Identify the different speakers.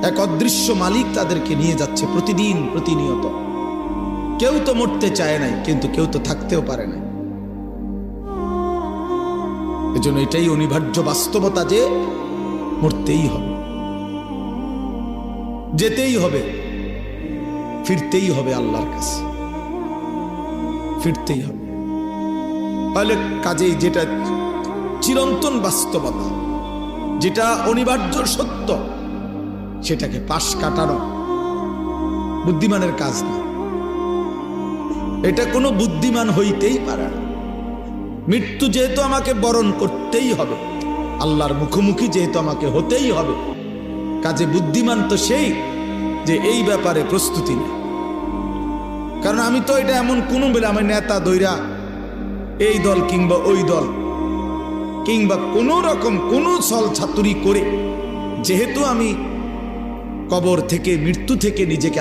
Speaker 1: এক অদৃশ্য মালিক তাদেরকে নিয়ে যাচ্ছে প্রতিদিন প্রতিনিয়ত। কেউ তো মরতে চায় নাই, কিন্তু কেউ তো থাকতেও পারে না। এজন্য এটাই অনিবার্য বাস্তবতা যে মরতেই হবে, যেতেই হবে, ফিরতেই হবে আল্লাহর কাছে, ফিরতেই হবে। তাহলে কাজেই যেটা চিরন্তন বাস্তবতা, যেটা অনিবার্য সত্য, সেটাকে পাশ কাটানো বুদ্ধিমানের কাজ না। এটা কোনো বুদ্ধিমান হইতেই পারে না। মৃত্যু যেহেতু আমাকে বরণ করতেই হবে, আল্লাহর মুখোমুখি যেহেতু আমাকে হতেই হবে, কাজে বুদ্ধিমান তো সেই যে এই ব্যাপারে প্রস্তুতি নেই। কারণ আমি তো এটা এমন কোনো বেলা আমি নেতা দৈরা এই দল কিংবা ওই দল কিংবা কোনো রকম কোনো ছল ছাতুরি করে যেহেতু আমি কবর থেকে, মৃত্যু থেকে নিজেকে